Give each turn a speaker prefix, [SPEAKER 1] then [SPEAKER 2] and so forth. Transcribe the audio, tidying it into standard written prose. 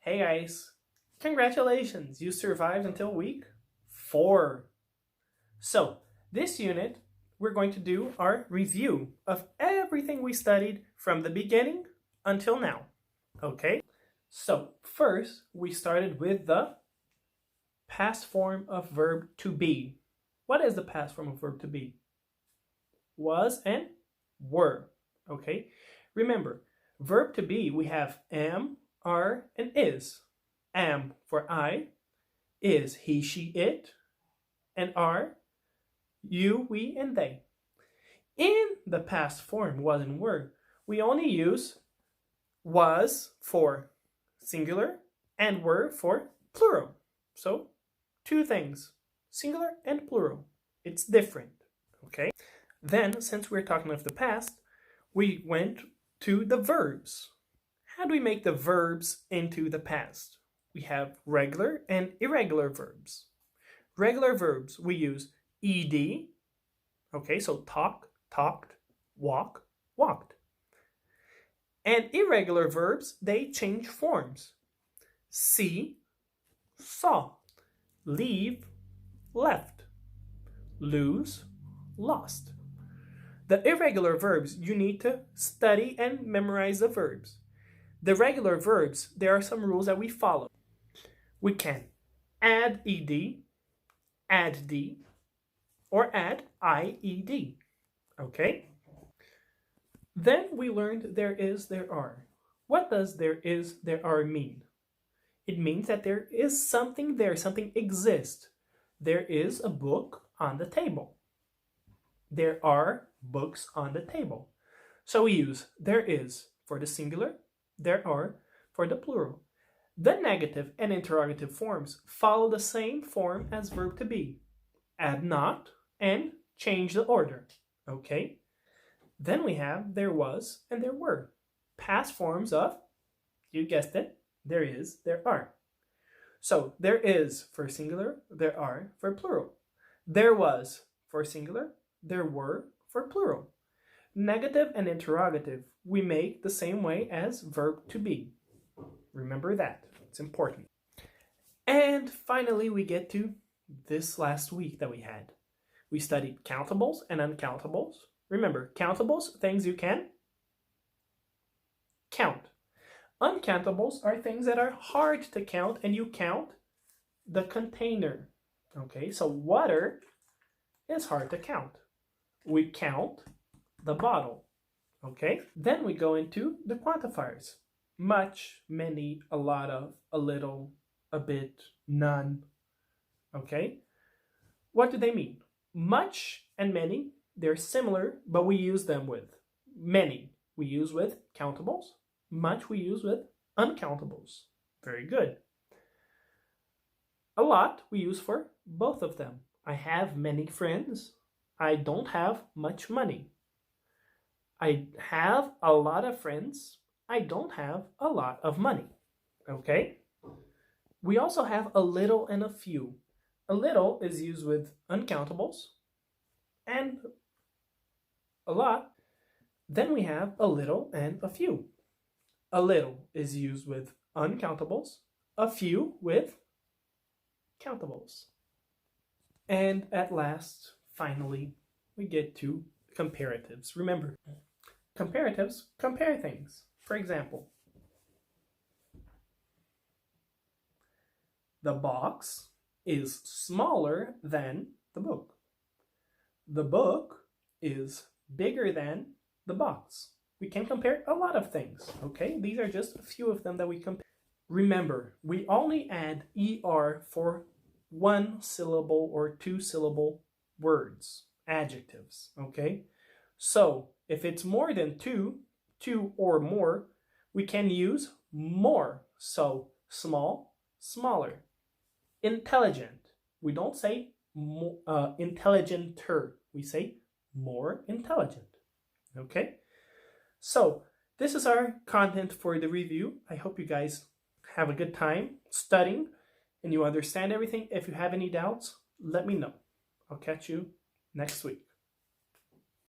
[SPEAKER 1] Hey guys, congratulations, you survived until week 4. So, this unit, we're going to do our review of everything we studied from the beginning until now. Okay? So, first, we started with the past form of verb to be. What is the past form of verb to be? Was and were. Okay? Remember, verb to be, we have am, are, and is. Am for I, is he, she, it, and are you, we, and they. In the past form, was and were, we only use was for singular and were for plural. So, two things, singular and plural. It's different, okay? Then, since we're talking of the past, we went to the verbs. How do we make the verbs into the past? We have regular and irregular verbs. Regular verbs, we use ed, okay, so talk, talked, walk, walked. And irregular verbs, they change forms. See, saw, leave, left, lose, lost. The irregular verbs, you need to study and memorize the verbs. The regular verbs, there are some rules that we follow. We can add ed, add d, or add ied. Okay? Then we learned there is, there are. What does there is, there are mean? It means that there is something there, something exists. There is a book on the table. There are books on the table. So we use there is for the singular, there are for the plural. The negative and interrogative forms follow the same form as verb to be. Add not and change the order. Okay? Then we have there was and there were. Past forms of, you guessed it, there is, there are. So there is for singular, there are for plural. There was for singular, there were for plural. Negative and interrogative, we make the same way as verb to be. Remember that, it's important. And finally, we get to this last week that we had. We studied countables and uncountables. Remember, countables, things you can count. Uncountables are things that are hard to count, and you count the container. Okay, so water is hard to count. We count the bottle. Okay, then we go into the quantifiers. Much, many, a lot of, a little, a bit, none. Okay, what do they mean? Much and many, they're similar, but we use them with many. We use with countables. Much we use with uncountables. Very good. A lot we use for both of them. I have many friends. I don't have much money. I have a lot of friends. I don't have a lot of money. Okay? We also have a little and a few. A little is used with uncountables and a lot. Then we have a little and a few. A little is used with uncountables, a few with countables. And at last, finally, we get to comparatives. Remember, comparatives compare things. For example, the box is smaller than the book. The book is bigger than the box. We can compare a lot of things, okay? These are just a few of them that we compare. Remember, we only add ER for one syllable or two syllable words, adjectives, okay? So, if it's more than two or more, we can use more. So, small, smaller. Intelligent, we don't say intelligenter, we say more intelligent, okay? So, this is our content for the review. I hope you guys have a good time studying and you understand everything. If you have any doubts, let me know. I'll catch you next week.